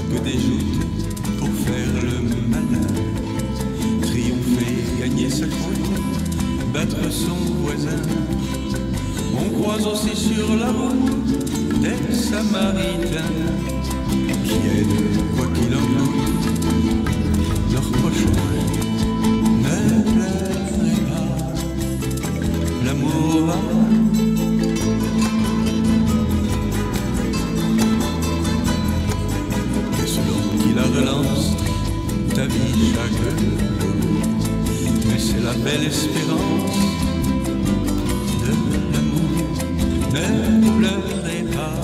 que des joutes pour faire le malin, triompher, gagner sa croûte, battre son voisin. On croise aussi sur la route des Samaritains qui aident, quoi qu'il en coûte, leur prochain. Ne pleurez pas, l'amour va. Et selon qui la relance, ta vie chaque jour. Mais c'est la belle espérance de l'amour. Ne pleurez pas,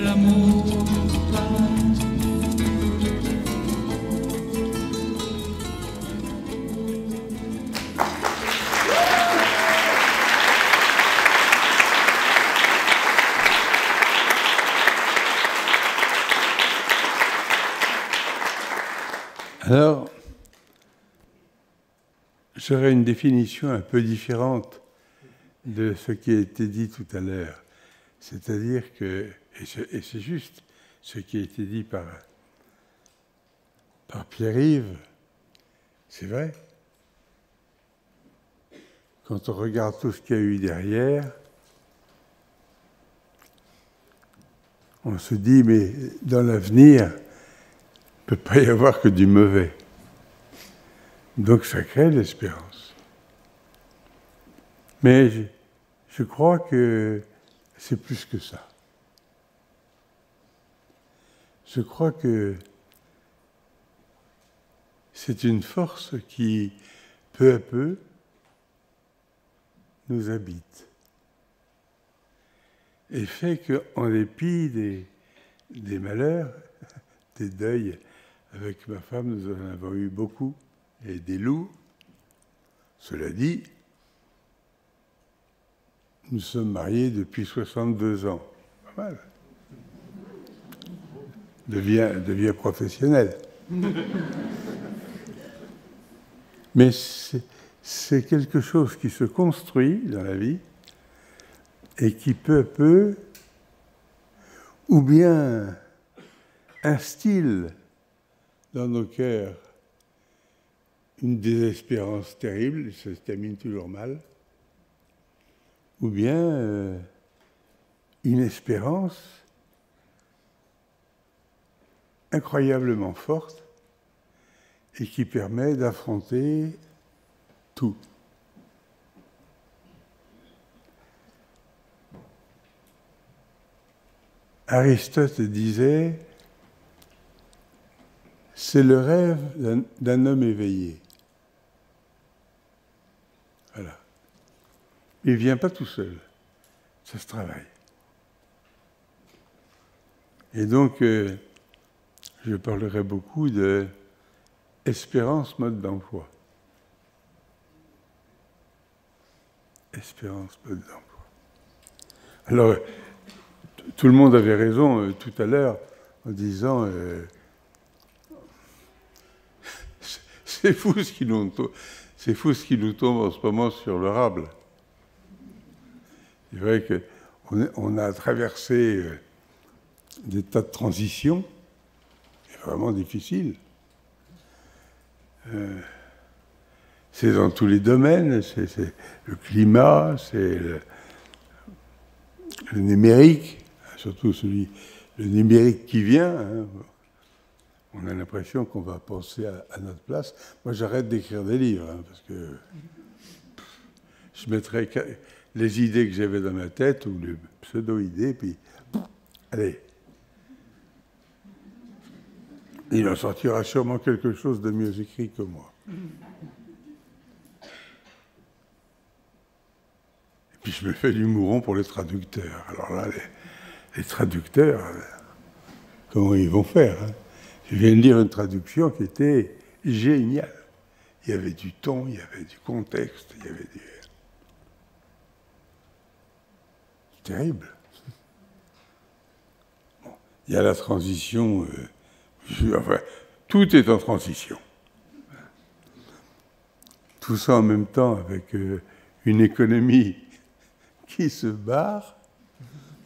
l'amour va. Alors, j'aurais une définition un peu différente de ce qui a été dit tout à l'heure. C'est-à-dire que, et c'est juste ce qui a été dit par Pierre-Yves, c'est vrai. Quand on regarde tout ce qu'il y a eu derrière, on se dit, mais dans l'avenir, il ne peut pas y avoir que du mauvais. Donc ça crée l'espérance. Mais je crois que c'est plus que ça. Je crois que c'est une force qui, peu à peu, nous habite et fait qu'en dépit des malheurs, des deuils, avec ma femme, nous en avons eu beaucoup, et des loups. Cela dit, nous sommes mariés depuis 62 ans. Pas mal. Devient professionnel. Mais c'est quelque chose qui se construit dans la vie et qui peu à peu, ou bien instille dans nos cœurs une désespérance terrible, ça se termine toujours mal, ou bien une espérance incroyablement forte et qui permet d'affronter tout. Aristote disait « c'est le rêve d'un homme éveillé ». Voilà. Il ne vient pas tout seul, ça se travaille. Et donc, je parlerai beaucoup de espérance mode d'emploi. Espérance mode d'emploi. Alors, tout le monde avait raison tout à l'heure en disant c'est fou ce qui nous tombe en ce moment sur le rable. C'est vrai qu'on a traversé des tas de transitions, c'est vraiment difficile. C'est dans tous les domaines, c'est le climat, c'est le numérique, surtout le numérique qui vient. Hein. On a l'impression qu'on va penser à notre place. Moi, j'arrête d'écrire des livres, hein, parce que je mettrai les idées que j'avais dans ma tête, ou les pseudo-idées, puis allez. Il en sortira sûrement quelque chose de mieux écrit que moi. Et puis je me fais du mouron pour les traducteurs. Alors là, les traducteurs, comment ils vont faire, hein? Je viens de lire une traduction qui était géniale. Il y avait du ton, il y avait du contexte, il y avait du... Terrible. Bon, il y a la transition... enfin, tout est en transition. Tout ça en même temps avec une économie qui se barre,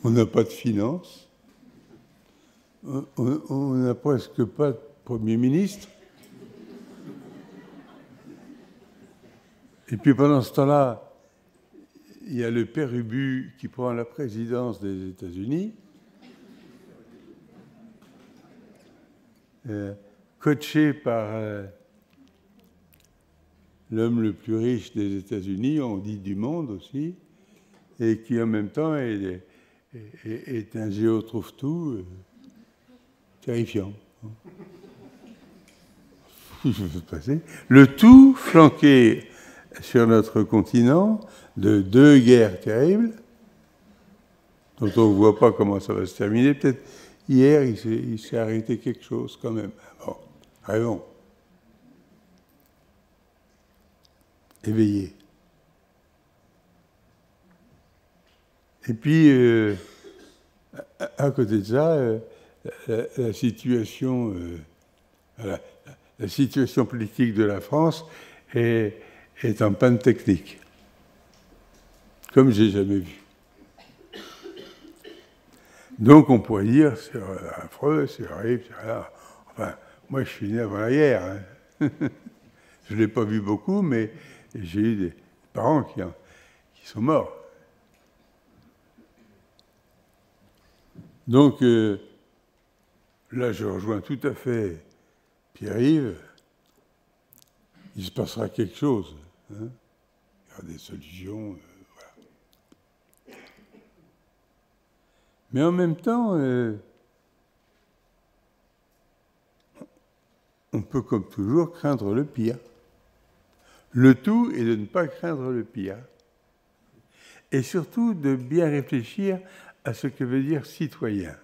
on n'a pas de finances, on n'a presque pas de Premier ministre. Et puis pendant ce temps-là, il y a le père Ubu qui prend la présidence des États-Unis, coaché par l'homme le plus riche des États-Unis, on dit du monde aussi, et qui en même temps est un géo-trouve-tout terrifiant. Je veux passer. Le tout flanqué sur notre continent de 2 guerres terribles, dont on ne voit pas comment ça va se terminer. Peut-être hier, il s'est arrêté quelque chose quand même. Bon, rêvons. Éveillés. Et puis, à côté de ça, la situation politique de la France est en panne technique, comme j'ai jamais vu. Donc on pourrait dire, c'est affreux, c'est horrible, c'est rien. Enfin, moi je suis né avant la guerre. Hein. Je ne l'ai pas vu beaucoup, mais j'ai eu des parents qui sont morts. Donc là, je rejoins tout à fait Pierre-Yves. Il se passera quelque chose. Hein. Il y aura des solutions. Voilà. Mais en même temps, on peut comme toujours craindre le pire. Le tout est de ne pas craindre le pire. Et surtout de bien réfléchir à ce que veut dire citoyen.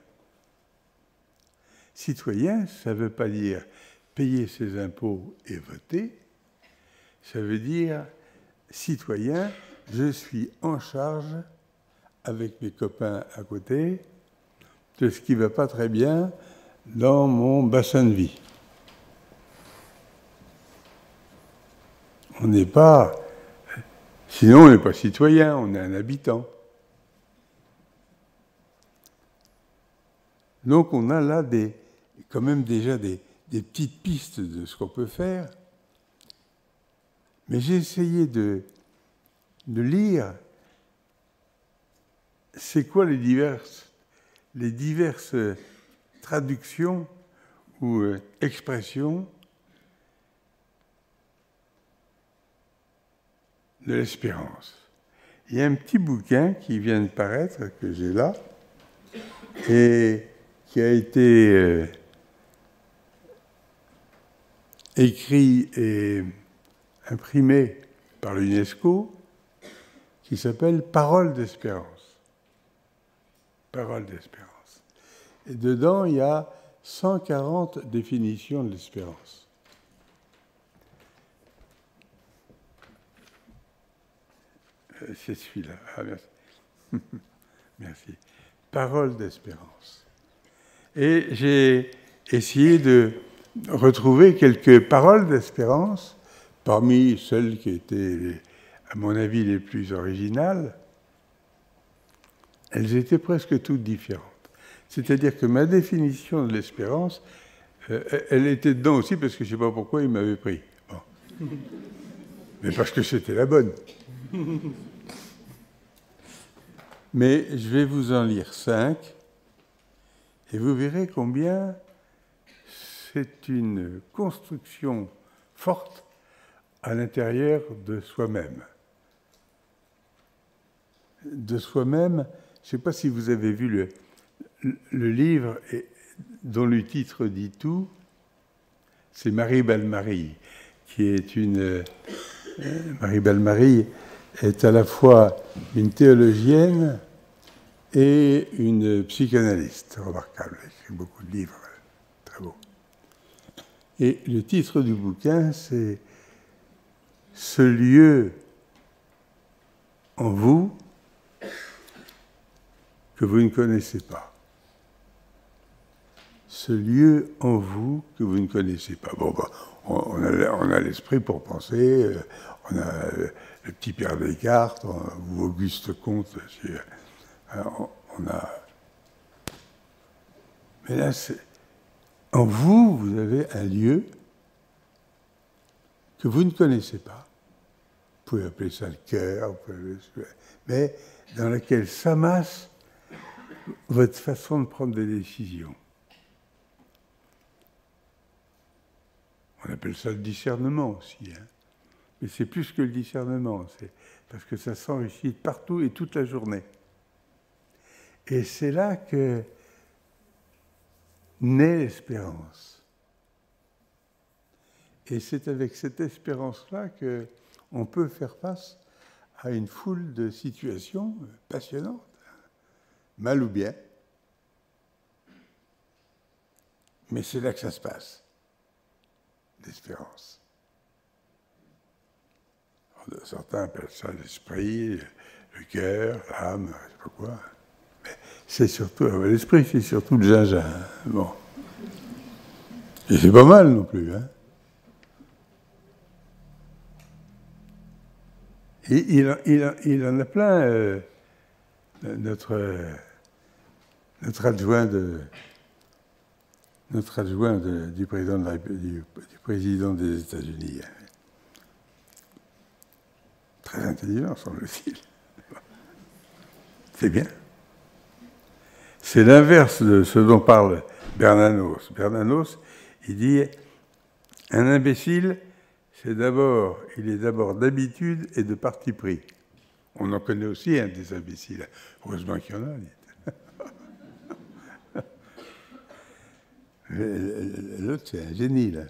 Citoyen, ça ne veut pas dire payer ses impôts et voter. Ça veut dire citoyen, je suis en charge avec mes copains à côté de ce qui ne va pas très bien dans mon bassin de vie. On n'est pas... Sinon, on n'est pas citoyen, on est un habitant. Donc, on a là quand même déjà des petites pistes de ce qu'on peut faire. Mais j'ai essayé de lire c'est quoi les diverses traductions ou expressions de l'espérance. Il y a un petit bouquin qui vient de paraître, que j'ai là, et qui a été écrit et imprimé par l'UNESCO, qui s'appelle « Paroles d'espérance ». Paroles d'espérance. Et dedans, il y a 140 définitions de l'espérance. C'est celui-là. Ah, merci. Merci. Paroles d'espérance. Et j'ai essayé de retrouver quelques paroles d'espérance parmi celles qui étaient, à mon avis, les plus originales. Elles étaient presque toutes différentes. C'est-à-dire que ma définition de l'espérance, elle était dedans aussi parce que je ne sais pas pourquoi il m'avait pris. Bon. Mais parce que c'était la bonne. Mais je vais vous en lire 5 et vous verrez combien c'est une construction forte à l'intérieur de soi-même. De soi-même, je ne sais pas si vous avez vu le livre dont le titre dit tout, c'est Marie Balmary, qui est Marie Balmary est à la fois une théologienne et une psychanalyste remarquable. Elle a écrit beaucoup de livres, très beaux. Et le titre du bouquin, c'est « Ce lieu en vous que vous ne connaissez pas ». Ce lieu en vous que vous ne connaissez pas. Bon, bah, on a l'esprit pour penser, on a le petit Pierre Descartes, ou Auguste Comte, on a Mais là, en vous, vous avez un lieu que vous ne connaissez pas. Vous pouvez appeler ça le cœur, mais dans lequel s'amasse votre façon de prendre des décisions. On appelle ça le discernement aussi. Hein. Mais c'est plus que le discernement, c'est parce que ça s'enrichit partout et toute la journée. Et c'est là que naît l'espérance. Et c'est avec cette espérance-là qu'on peut faire face à une foule de situations passionnantes, mal ou bien. Mais c'est là que ça se passe, l'espérance. Certains appellent ça l'esprit, le cœur, l'âme, je ne sais pas quoi. Mais c'est surtout, l'esprit, c'est surtout le gingembre. Hein. Bon. Et c'est pas mal non plus. Hein. Et il en a plein, notre adjoint du président des États-Unis. Très intelligent, semble-t-il. C'est bien. C'est l'inverse de ce dont parle Bernanos. Bernanos, il dit « Un imbécile, il est d'abord d'habitude et de parti pris. » On en connaît aussi un des imbéciles. Heureusement qu'il y en a. L'autre, c'est un génie, là.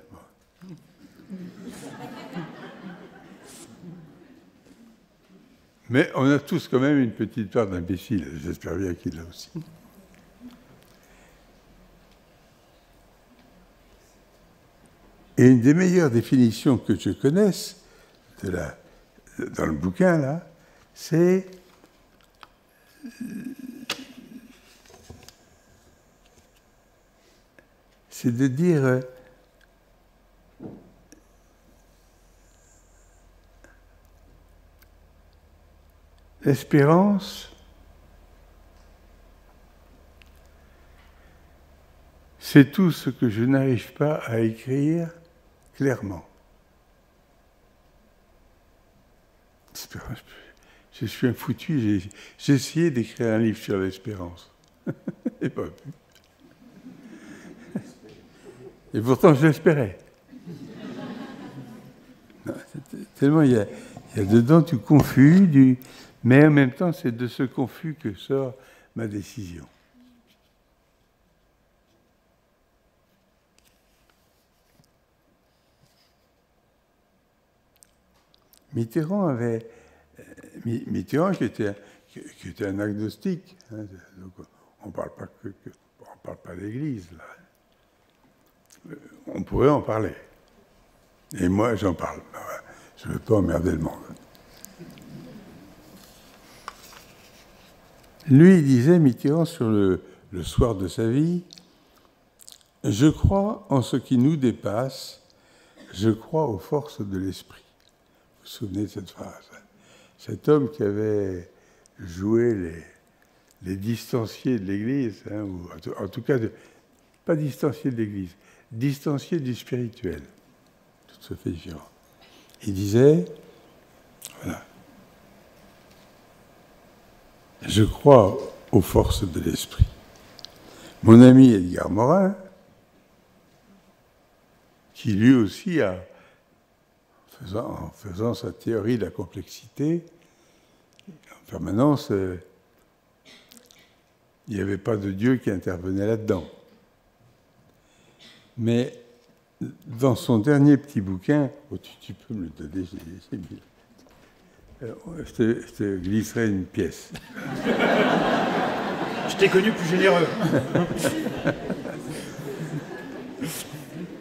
Mais on a tous quand même une petite part d'imbécile. J'espère bien qu'il l'a aussi. Et une des meilleures définitions que je connaisse dans le bouquin, là, c'est de dire l'espérance, c'est tout ce que je n'arrive pas à écrire clairement. Je suis un foutu, j'ai essayé d'écrire un livre sur l'espérance. Et pas pu. Et pourtant, je l'espérais. Tellement il y a dedans du confus, mais en même temps, c'est de ce confus que sort ma décision. Mitterrand qui était un agnostique, hein, donc on ne parle pas d'Église, là. On pourrait en parler. Et moi, j'en parle. Je ne veux pas emmerder le monde. Lui, il disait, Mitterrand, sur le soir de sa vie, « Je crois en ce qui nous dépasse, je crois aux forces de l'esprit. » Vous vous souvenez de cette phrase? Cet homme qui avait joué les distanciés de l'Église, hein, ou en tout cas, pas distanciés de l'Église, distanciés du spirituel. Tout se fait différent. Il disait, voilà, je crois aux forces de l'esprit. Mon ami Edgar Morin, qui lui aussi a, en faisant sa théorie de la complexité, en permanence, il n'y avait pas de Dieu qui intervenait là-dedans. Mais dans son dernier petit bouquin, oh, tu peux me le donner, j'ai mis. Je te glisserai une pièce. Je t'ai connu plus généreux.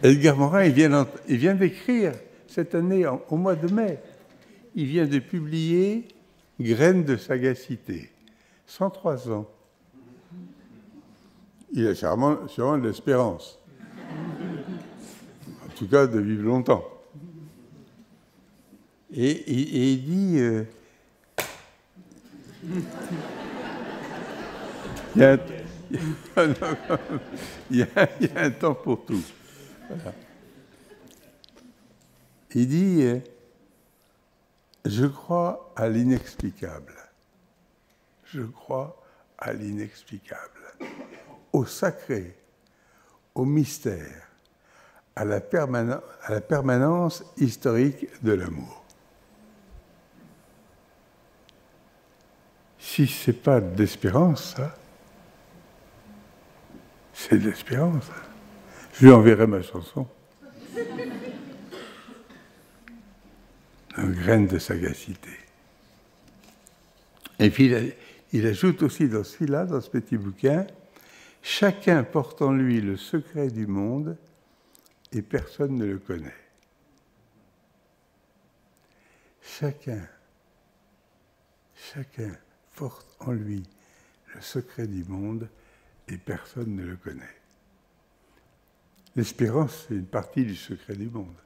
Edgar Morin, il vient d'écrire cette année, au mois de mai, il vient de publier Graines de sagacité, 103 ans. Il a sûrement de l'espérance. En tout cas, de vivre longtemps. Et il dit... il il y a un temps pour tout. Voilà. Il dit, je crois à l'inexplicable. Je crois à l'inexplicable, au sacré, au mystère, à la permanence historique de l'amour. Si ce n'est pas de l'espérance, ça, c'est de l'espérance. Je lui enverrai ma chanson. Une graine de sagacité. Et puis il ajoute aussi dans celui-là, dans ce petit bouquin, chacun porte en lui le secret du monde et personne ne le connaît. Chacun porte en lui le secret du monde et personne ne le connaît. L'espérance, c'est une partie du secret du monde.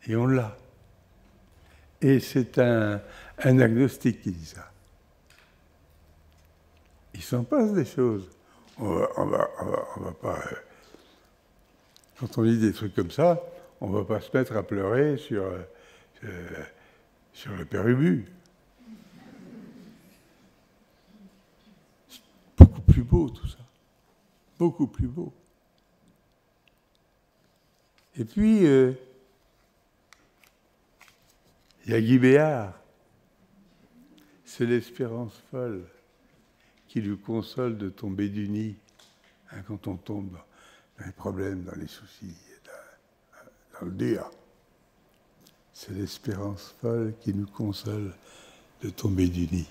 Et on l'a. Et c'est un agnostique qui dit ça. Il s'en passe des choses. On va pas... quand on lit des trucs comme ça, on ne va pas se mettre à pleurer sur le père Ubu. C'est beaucoup plus beau tout ça. Beaucoup plus beau. Et puis, il y a Guy Béard. C'est l'espérance folle qui lui console de tomber du nid, hein, quand on tombe dans les problèmes, dans les soucis, dans le dur. C'est l'espérance folle qui nous console de tomber du nid.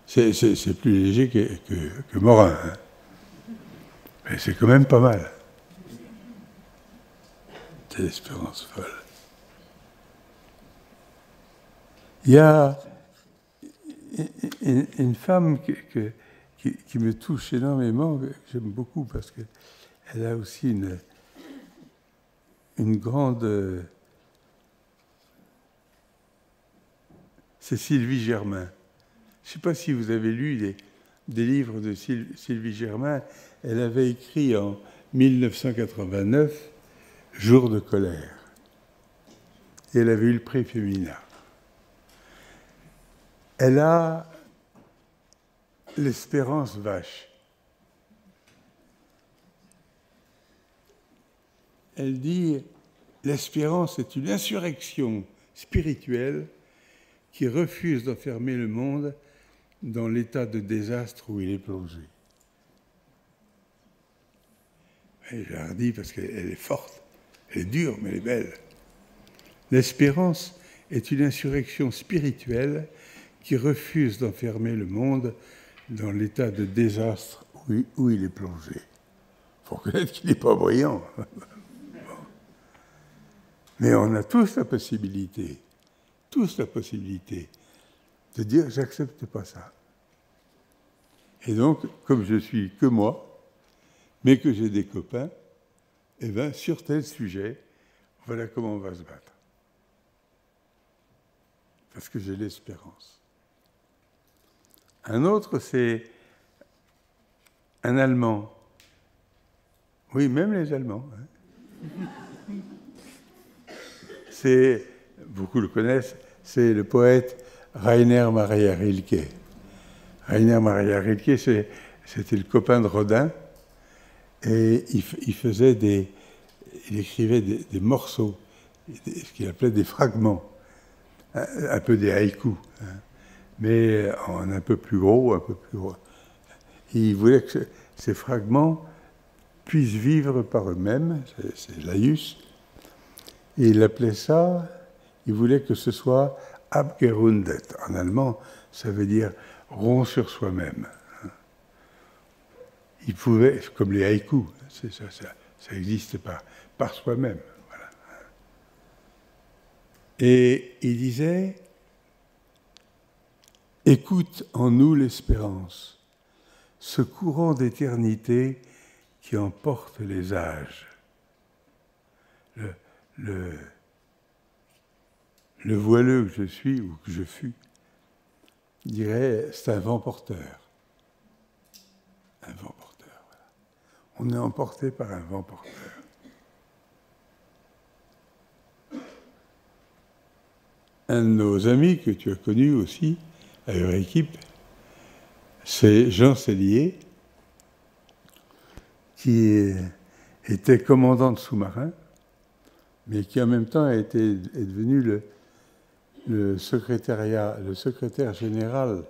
C'est plus léger que Morin, hein. Mais c'est quand même pas mal. C'est l'espérance folle. Il y a une femme qui me touche énormément, que j'aime beaucoup, parce qu'elle a aussi une grande... C'est Sylvie Germain. Je ne sais pas si vous avez lu des livres de Sylvie Germain. Elle avait écrit en 1989 « Jour de colère ». Et elle avait eu le prix Femina. Elle a l'espérance vache. Elle dit « L'espérance est une insurrection spirituelle qui refuse d'enfermer le monde dans l'état de désastre où il est plongé. » Et je la redis parce qu'elle est forte, elle est dure, mais elle est belle. L'espérance est une insurrection spirituelle qui refuse d'enfermer le monde dans l'état de désastre où il est plongé. Il faut reconnaître qu'il n'est pas brillant. Bon. Mais on a tous la possibilité de dire « j'accepte pas ça ». Et donc, comme je suis que moi, mais que j'ai des copains, eh bien, sur tel sujet, voilà comment on va se battre. Parce que j'ai l'espérance. Un autre, c'est un Allemand. Oui, même les Allemands. Hein. Beaucoup le connaissent, c'est le poète Rainer Maria Rilke. Rainer Maria Rilke, c'était le copain de Rodin, et il écrivait des morceaux, ce qu'il appelait des fragments, un peu des haïkus, hein, mais en un peu plus gros, Il voulait que ces fragments puissent vivre par eux-mêmes, c'est laïus, et il appelait ça, il voulait que ce soit abgerundet. En allemand, ça veut dire rond sur soi-même. Il pouvait, comme les haïkus, ça n'existe pas, par soi-même. Voilà. Et il disait, écoute en nous l'espérance, ce courant d'éternité qui emporte les âges. Le voileux que je suis, ou que je fus, dirait, c'est un vent porteur. Un vent porteur, voilà. On est emporté par un vent porteur. Un de nos amis que tu as connu aussi, à Euréquipe, c'est Jean Sellier, qui était commandant de sous-marin, mais qui en même temps est devenu le secrétaire général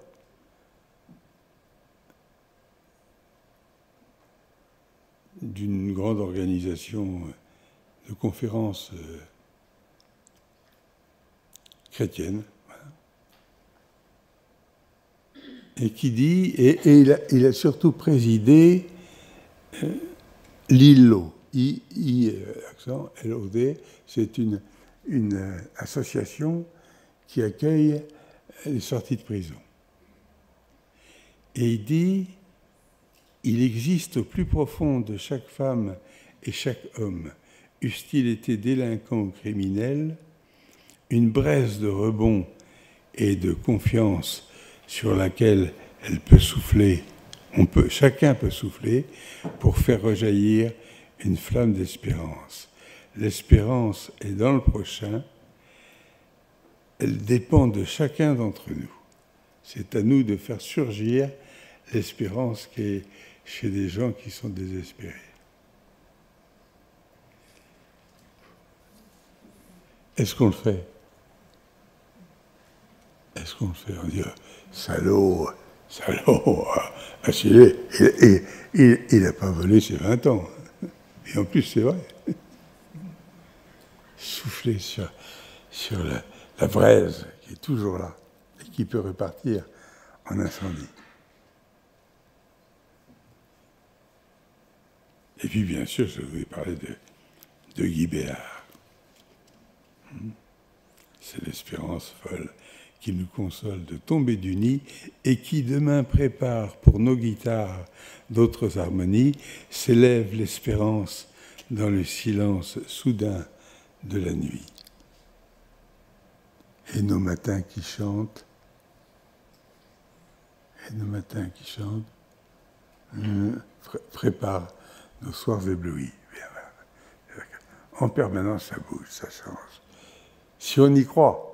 d'une grande organisation de conférences chrétienne, voilà. Et qui dit, et il a surtout présidé l'ILO, accent LOD, c'est une association qui accueille les sorties de prison. Et il dit, il existe au plus profond de chaque femme et chaque homme, eussent-ils été délinquants ou criminels, une braise de rebond et de confiance sur laquelle elle peut souffler, chacun peut souffler pour faire rejaillir une flamme d'espérance. L'espérance est dans le prochain, elle dépend de chacun d'entre nous. C'est à nous de faire surgir l'espérance qui est chez des gens qui sont désespérés. Est-ce qu'on le fait? Est-ce qu'on le fait? On dit, salaud, il n'a pas volé ses 20 ans. Et en plus, c'est vrai. Souffler sur la braise qui est toujours là et qui peut repartir en incendie. Et puis, bien sûr, je voulais parler de Guy Béard. C'est l'espérance folle qui nous console de tomber du nid et qui demain prépare pour nos guitares d'autres harmonies, s'élève l'espérance dans le silence soudain de la nuit. Et nos matins qui chantent, préparent nos soirs éblouis. En permanence, ça bouge, ça change. Si on y croit,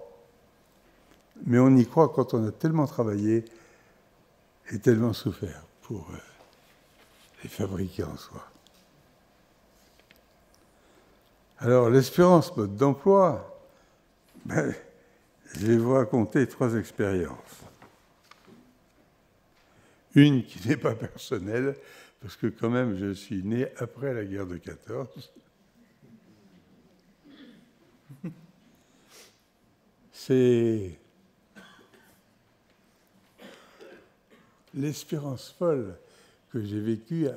mais on y croit quand on a tellement travaillé et tellement souffert pour les fabriquer en soi. Alors, l'espérance mode d'emploi, je vais vous raconter 3 expériences. Une qui n'est pas personnelle, parce que quand même, je suis né après la guerre de 14. C'est l'espérance folle que j'ai vécue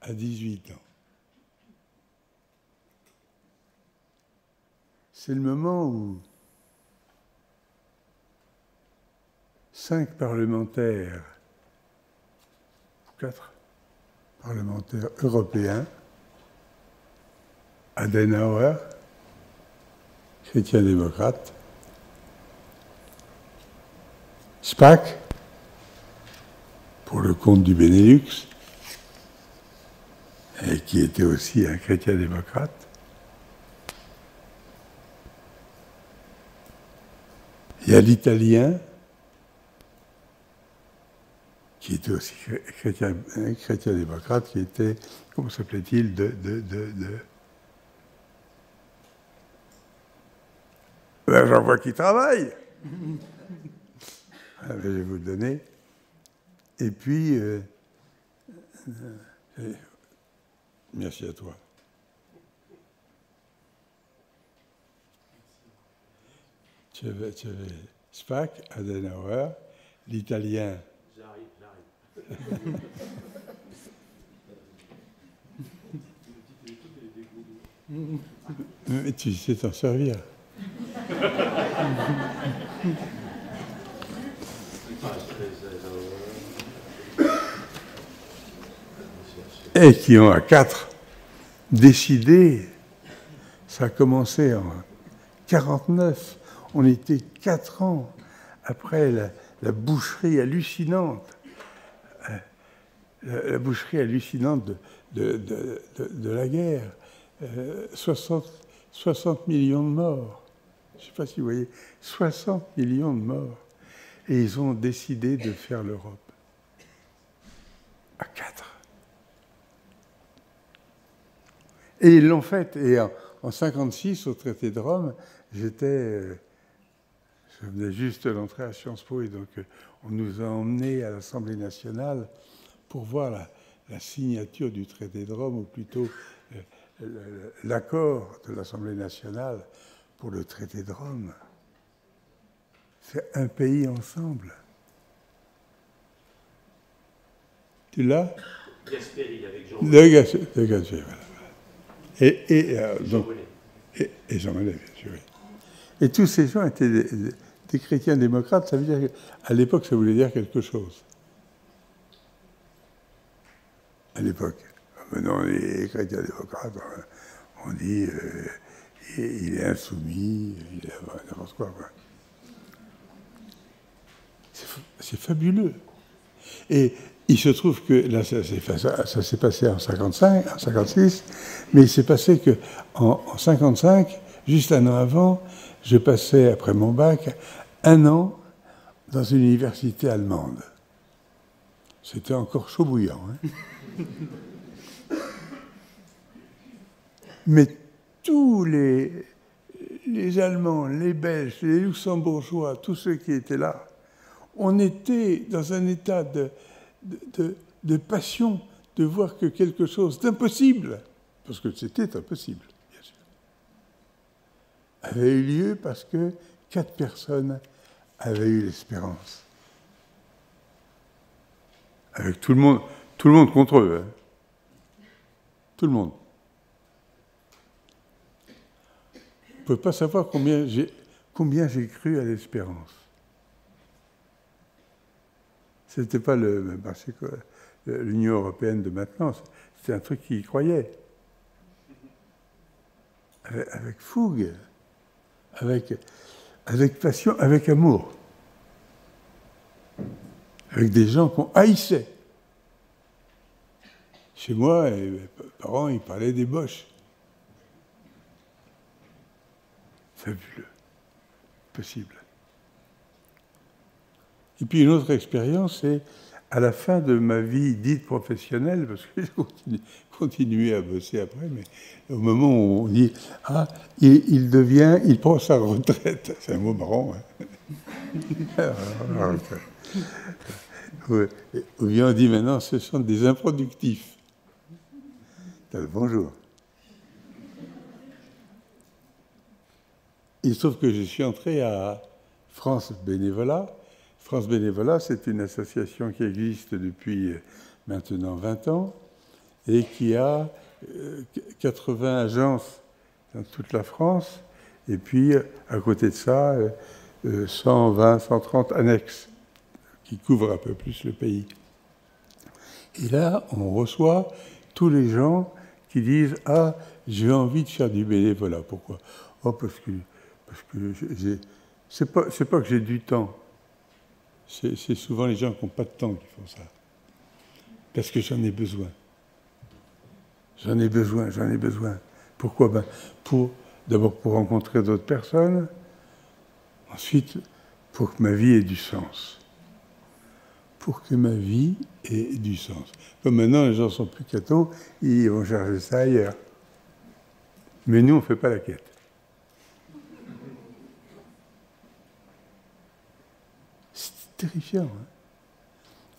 à 18 ans. C'est le moment où 4 parlementaires européens, Adenauer, chrétien-démocrate, Spaak, pour le compte du Benelux, et qui était aussi un chrétien-démocrate, il y a l'Italien, qui était aussi chrétien-démocrate, qui était, comment s'appelait-il, j'en vois qui travaille. Je vais vous le donner. Et puis, merci à toi. Tu avais Spaak, Adenauer, l'Italien. J'arrive. Mais tu sais t'en servir. Et qui ont à 4 décidé, ça a commencé en 49, on était 4 ans après la boucherie hallucinante la boucherie hallucinante de la guerre. 60 millions de morts. Je ne sais pas si vous voyez, 60 millions de morts. Et ils ont décidé de faire l'Europe. À 4. Et ils l'ont fait. Et en 1956, au traité de Rome, je venais juste d'entrer à Sciences Po, et donc on nous a emmenés à l'Assemblée nationale pour voir la signature du traité de Rome, ou plutôt l'accord de l'Assemblée nationale pour le traité de Rome. C'est un pays ensemble. Tu l'as? Gasperi avec Jean Le Gasperi, voilà. Et Jean Monnet, bien sûr. Et tous ces gens étaient des chrétiens démocrates. Ça veut dire qu'à l'époque, ça voulait dire quelque chose. À l'époque. Maintenant, les chrétiens démocrates, on dit il est insoumis, il est n'importe quoi. C'est fabuleux. Et il se trouve que là, ça s'est passé en 55, en 56, mais il s'est passé qu'en 55, juste un an avant, je passais, après mon bac, un an dans une université allemande. C'était encore chaud bouillant. Hein. Mais tous les Allemands, les Belges, les Luxembourgeois, tous ceux qui étaient là, on était dans un état de passion, de voir que quelque chose d'impossible, parce que c'était impossible, bien sûr, avait eu lieu parce que 4 personnes avaient eu l'espérance. Avec tout le monde contre eux. Hein. Tout le monde. On ne peut pas savoir combien j'ai cru à l'espérance. Ce n'était pas l'Union européenne de maintenant, c'était un truc qui y croyait. Avec fougue, avec passion, avec amour. Avec des gens qu'on haïssait. Chez moi, mes parents, ils parlaient des Boches. Fabuleux. Possible. Et puis une autre expérience, c'est à la fin de ma vie dite professionnelle, parce que j'ai continué à bosser après, mais au moment où on dit « Ah, il prend sa retraite », c'est un mot marrant, hein. Ou bien on dit maintenant « Ce sont des improductifs ». Bonjour. Il se trouve que je suis entré à France Bénévolat. France Bénévolat, c'est une association qui existe depuis maintenant 20 ans et qui a 80 agences dans toute la France, et puis à côté de ça, 120, 130 annexes qui couvrent un peu plus le pays. Et là, on reçoit tous les gens qui disent « Ah, j'ai envie de faire du bénévolat. » Pourquoi ? Oh, parce que c'est pas que j'ai du temps. C'est souvent les gens qui n'ont pas de temps qui font ça. Parce que j'en ai besoin. J'en ai besoin. Pourquoi ? D'abord pour rencontrer d'autres personnes. Ensuite, pour que ma vie ait du sens. Pour que ma vie ait du sens. Comme maintenant, les gens sont plus cathos, ils vont chercher ça ailleurs. Mais nous, on ne fait pas la quête. Terrifiant. Hein.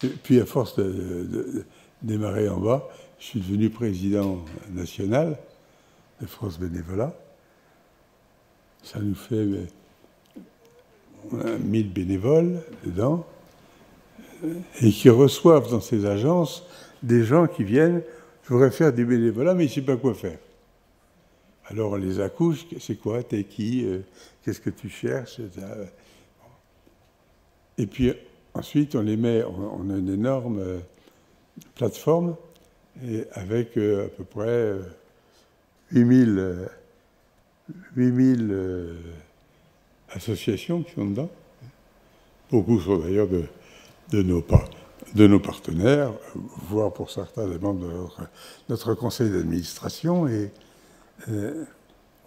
Et puis, à force de démarrer en bas, je suis devenu président national de France Bénévolat. Ça nous fait 1000 bénévoles dedans, et qui reçoivent dans ces agences des gens qui viennent, je voudrais faire du bénévolat, mais je ne sais pas quoi faire. Alors on les accouche, c'est quoi, t'es qui, qu'est-ce que tu cherches, etc. Et puis ensuite, on les met, on a une énorme plateforme et avec à peu près 8000 associations qui sont dedans. Beaucoup sont d'ailleurs de de nos partenaires, voire pour certains des membres de notre conseil d'administration, et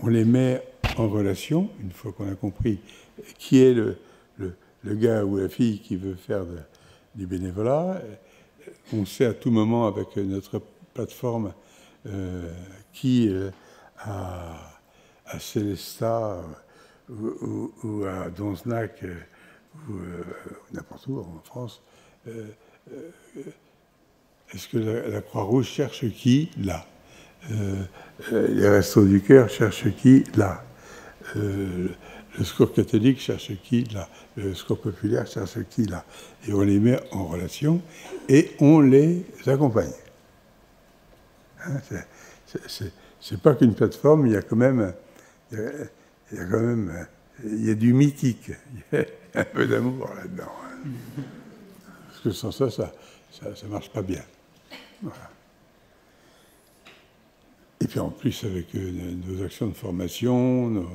on les met en relation, une fois qu'on a compris qui est le gars ou la fille qui veut faire du bénévolat. On sait à tout moment avec notre plateforme qui à Célestat ou à Donzenac ou n'importe où en France, est-ce que la Croix-Rouge cherche qui? Là. Les Restos du Cœur cherchent qui? Là. Le Secours catholique cherche qui? Là. Le Secours populaire cherche qui? Là. Et on les met en relation et on les accompagne. Hein, c'est pas qu'une plateforme, il y a quand même, il y a du mythique, il y a un peu d'amour là-dedans. Hein. Parce que sans ça, ça marche pas bien. Voilà. Et puis en plus, avec nos actions de formation,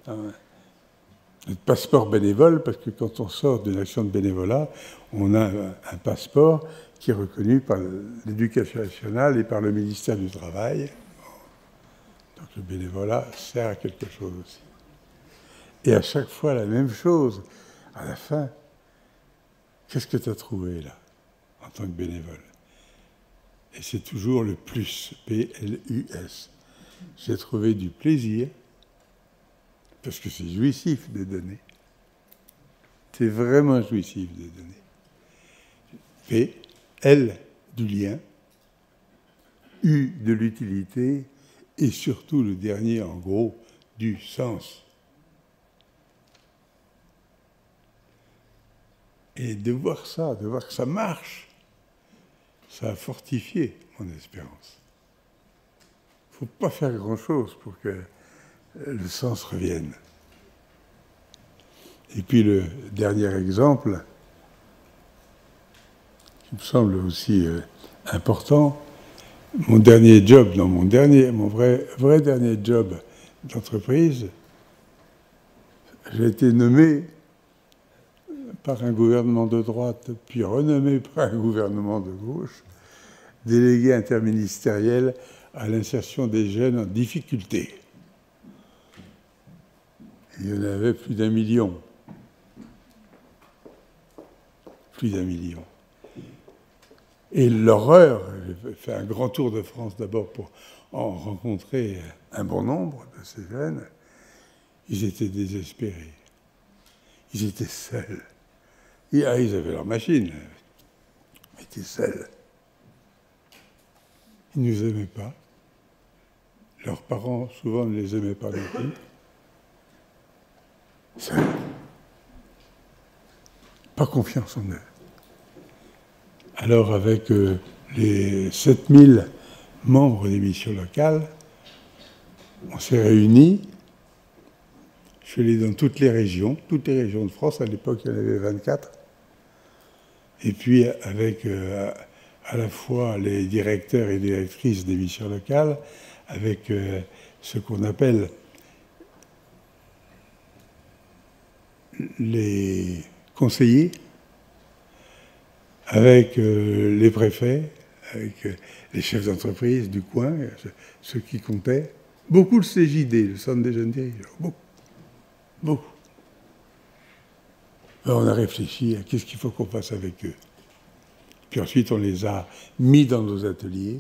notre passeport bénévole, parce que quand on sort d'une action de bénévolat, on a un passeport qui est reconnu par l'Éducation nationale et par le ministère du Travail. Donc le bénévolat sert à quelque chose aussi. Et à chaque fois, la même chose. À la fin, qu'est-ce que tu as trouvé là, en tant que bénévole? Et c'est toujours le plus, P-L-U-S. J'ai trouvé du plaisir, parce que c'est jouissif de donner. C'est vraiment jouissif de donner. P, L du lien, U de l'utilité, et surtout le dernier, en gros, du sens. Et de voir ça, de voir que ça marche, ça a fortifié mon espérance. Il ne faut pas faire grand-chose pour que le sens revienne. Et puis le dernier exemple, qui me semble aussi important, mon dernier job, non, mon vrai dernier job d'entreprise, j'ai été nommé par un gouvernement de droite, puis renommé par un gouvernement de gauche, délégué interministériel à l'insertion des jeunes en difficulté. Il y en avait plus d'1 million. Plus d'1 million. Et l'horreur, j'ai fait un grand tour de France d'abord pour en rencontrer un bon nombre de ces jeunes, ils étaient désespérés. Ils étaient seuls. Ils avaient leur machine, ils étaient seuls. Ils ne nous aimaient pas. Leurs parents, souvent, ne les aimaient pas non plus. Seuls. Pas confiance en eux. Alors, avec les 7000 membres des missions locales, on s'est réunis. Je suis allé dans toutes les régions de France. À l'époque, il y en avait 24. Et puis, avec à la fois les directeurs et directrices des missions locales, avec ce qu'on appelle les conseillers, avec les préfets, avec les chefs d'entreprise du coin, ceux qui comptaient. Beaucoup le CJD, le Centre des jeunes dirigeants. Beaucoup. Alors on a réfléchi à qu'est-ce qu'il faut qu'on fasse avec eux. Puis ensuite, on les a mis dans nos ateliers.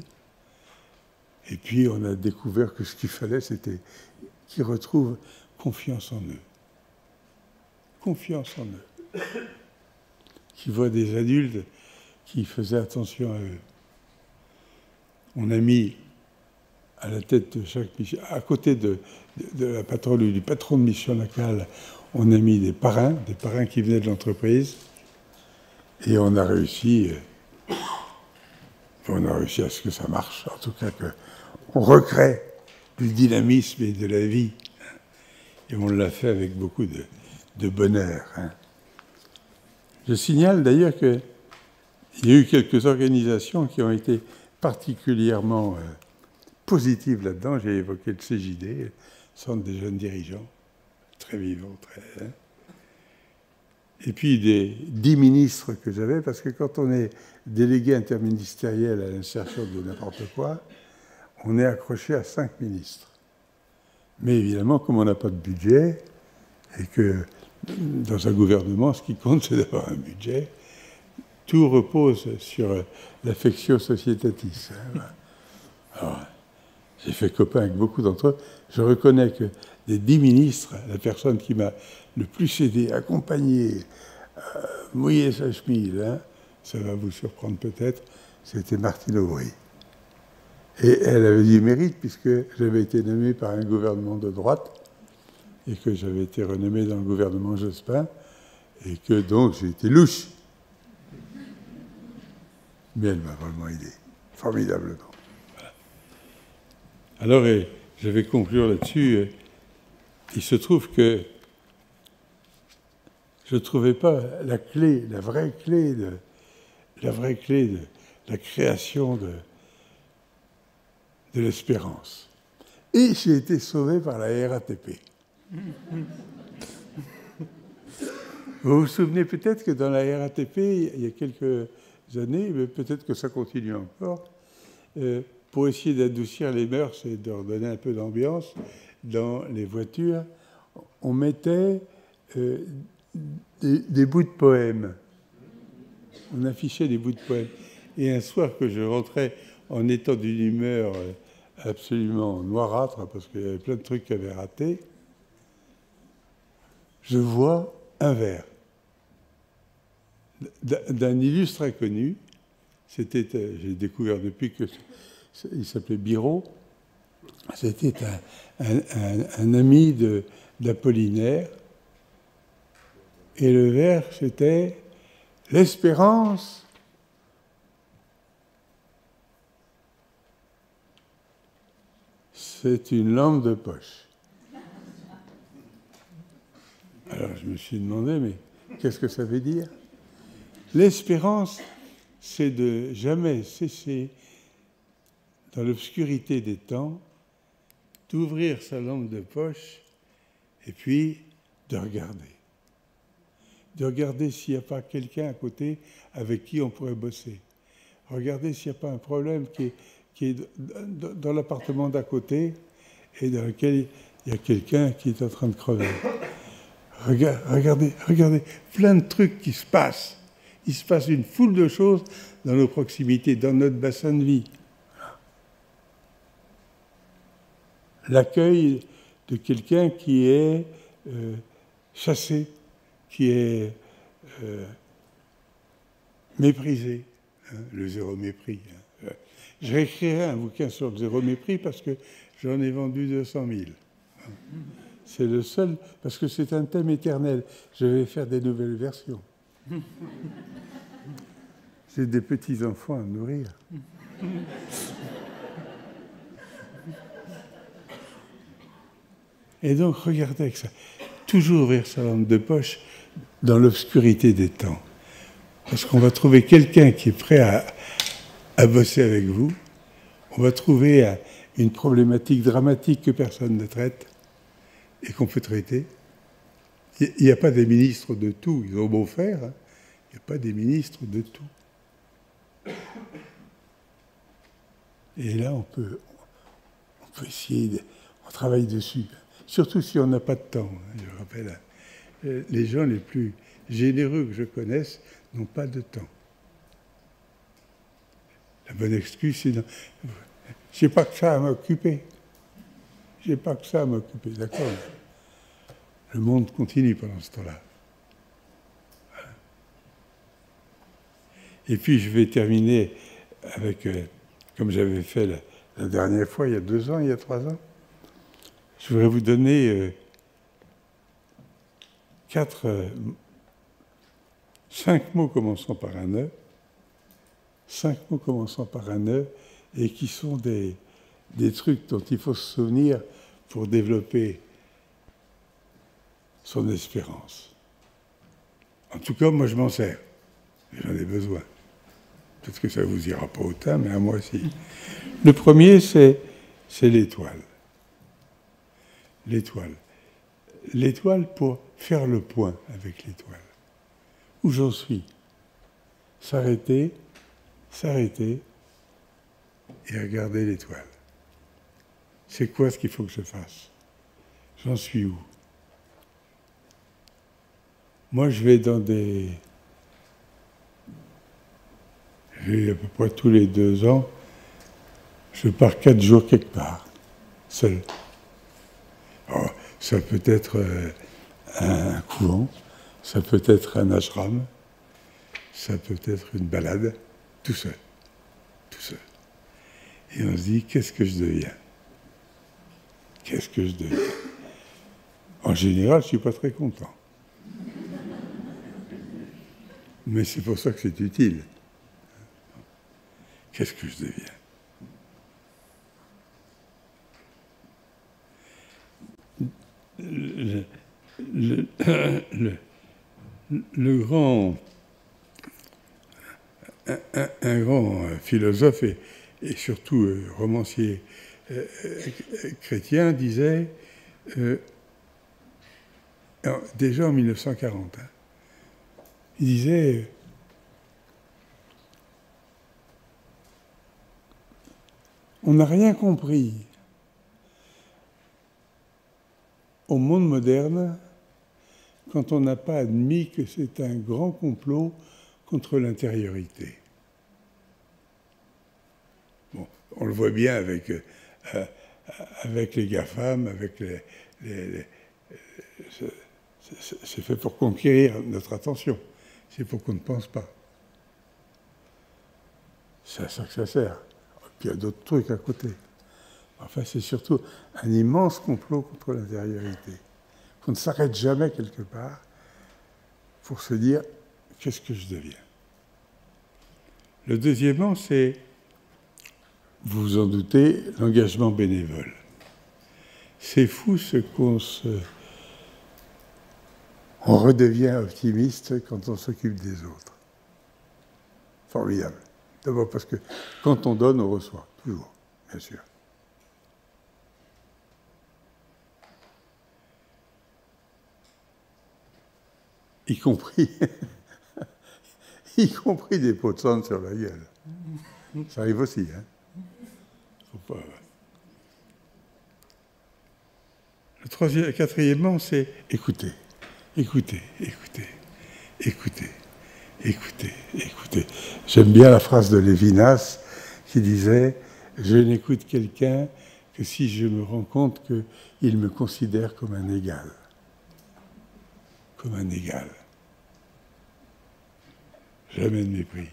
Et puis, on a découvert que ce qu'il fallait, c'était qu'ils retrouvent confiance en eux. Confiance en eux. Qu'ils voient des adultes qui faisaient attention à eux. On a mis à la tête de chaque mission, à côté de la patronne ou du patron de mission locale, on a mis des parrains qui venaient de l'entreprise, et on a réussi à ce que ça marche, en tout cas qu'on recrée du dynamisme et de la vie. Et on l'a fait avec beaucoup de bonheur. Hein. Je signale d'ailleurs qu'il y a eu quelques organisations qui ont été particulièrement positives là-dedans. J'ai évoqué le CJD, Centre des jeunes dirigeants, très vivant, très... Hein. et puis des 10 ministres que j'avais, parce que quand on est délégué interministériel à l'insertion de n'importe quoi, on est accroché à 5 ministres. Mais évidemment, comme on n'a pas de budget, et que dans un gouvernement, ce qui compte, c'est d'avoir un budget, tout repose sur l'affectio societatis. Alors, j'ai fait copain avec beaucoup d'entre eux. Je reconnais que des 10 ministres, la personne qui m'a le plus aidé, accompagné, mouillé sa chemise, hein, ça va vous surprendre peut-être, c'était Martine Aubry. Et elle avait du mérite puisque j'avais été nommé par un gouvernement de droite et que j'avais été renommé dans le gouvernement Jospin et que donc j'ai été louche. Mais elle m'a vraiment aidé, formidablement. Voilà. Alors, je vais conclure là-dessus. Il se trouve que je ne trouvais pas la clé, la vraie clé de la création de l'espérance. Et j'ai été sauvé par la RATP. Vous vous souvenez peut-être que dans la RATP, il y a quelques années, mais peut-être que ça continue encore, pour essayer d'adoucir les mœurs et de redonner un peu d'ambiance dans les voitures, on mettait des bouts de poèmes. On affichait des bouts de poèmes. Et un soir que je rentrais en étant d'une humeur absolument noirâtre, parce qu'il y avait plein de trucs qui avaient raté, je vois un vers d'un illustre inconnu. C'était, j'ai découvert depuis qu'il s'appelait Biro. C'était un ami d'Apollinaire. Et le vers, c'était « L'espérance ». C'est une lampe de poche. Alors je me suis demandé, mais qu'est-ce que ça veut dire? L'espérance, c'est de jamais cesser, dans l'obscurité des temps, d'ouvrir sa lampe de poche et puis de regarder. De regarder s'il n'y a pas quelqu'un à côté avec qui on pourrait bosser. Regarder s'il n'y a pas un problème qui est dans l'appartement d'à côté et dans lequel il y a quelqu'un qui est en train de crever. Regardez, plein de trucs qui se passent. Il se passe une foule de choses dans nos proximités, dans notre bassin de vie. L'accueil de quelqu'un qui est chassé, qui est méprisé, hein, le zéro mépris. Hein. Je réécrirai un bouquin sur le zéro mépris parce que j'en ai vendu 200 000. Hein. C'est le seul, parce que c'est un thème éternel. Je vais faire des nouvelles versions. J'ai des petits-enfants à nourrir. Et donc, regardez avec ça. Toujours ouvrir sa lampe de poche dans l'obscurité des temps. Parce qu'on va trouver quelqu'un qui est prêt à bosser avec vous. On va trouver une problématique dramatique que personne ne traite et qu'on peut traiter. Il n'y a pas des ministres de tout. Ils ont beau faire, hein. Il n'y a pas des ministres de tout. Et là, on peut essayer, on travaille dessus. Surtout si on n'a pas de temps. Je rappelle, les gens les plus généreux que je connaisse n'ont pas de temps. La bonne excuse, c'est non. Je n'ai pas que ça à m'occuper. J'ai pas que ça à m'occuper, d'accord. Le monde continue pendant ce temps-là. Voilà. Et puis je vais terminer avec, comme j'avais fait la dernière fois, il y a 2 ans, il y a 3 ans, je voudrais vous donner 5 mots commençant par un E, 5 mots commençant par un E, et qui sont des trucs dont il faut se souvenir pour développer son espérance. En tout cas, moi, je m'en sers. J'en ai besoin. Peut-être que ça ne vous ira pas autant, mais à moi aussi. Le premier, c'est l'étoile. L'étoile. L'étoile pour faire le point avec l'étoile. où j'en suis. S'arrêter, s'arrêter et regarder l'étoile. C'est quoi ce qu'il faut que je fasse? J'en suis où? Moi, je vais dans des... Je vais à peu près tous les 2 ans, je pars 4 jours quelque part, seul. Alors, ça peut être un couvent, ça peut être un ashram, ça peut être une balade, tout seul. Tout seul. Et on se dit, qu'est-ce que je deviens? Qu'est-ce que je deviens? En général, je ne suis pas très content. Mais c'est pour ça que c'est utile. Qu'est-ce que je deviens? Le grand... Un grand philosophe et surtout romancier chrétien disait, déjà en 1940, il disait on n'a rien compris au monde moderne quand on n'a pas admis que c'est un grand complot contre l'intériorité. Bon, on le voit bien avec les GAFAM, avec c'est fait pour conquérir notre attention. C'est pour qu'on ne pense pas. C'est à ça que ça sert. Et puis il y a d'autres trucs à côté. Enfin, c'est surtout un immense complot contre l'intériorité. Qu'on ne s'arrête jamais quelque part pour se dire qu'est-ce que je deviens. Le deuxièmement, c'est, vous vous en doutez, l'engagement bénévole. C'est fou ce qu'on se... On redevient optimiste quand on s'occupe des autres. Formidable. D'abord parce que quand on donne, on reçoit. Toujours, bien sûr. Y compris des pots de sang sur la gueule. Ça arrive aussi, hein. Faut pas... Quatrièmement, c'est écouter. Écoutez. J'aime bien la phrase de Lévinas qui disait « Je n'écoute quelqu'un que si je me rends compte qu'il me considère comme un égal. » Comme un égal. Jamais de mépris.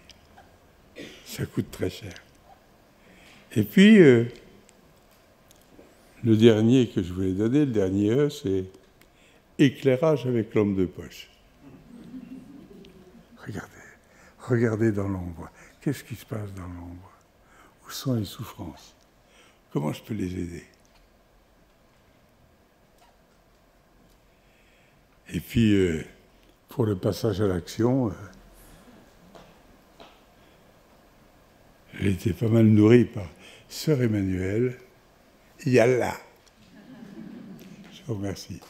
Ça coûte très cher. Et puis, le dernier que je voulais donner, le dernier E, c'est éclairage avec lampe de poche. Regardez dans l'ombre. Qu'est-ce qui se passe dans l'ombre? Où sont les souffrances? Comment je peux les aider? Et puis, pour le passage à l'action, j'ai été pas mal nourri par Sœur Emmanuelle. Yallah. Je vous remercie.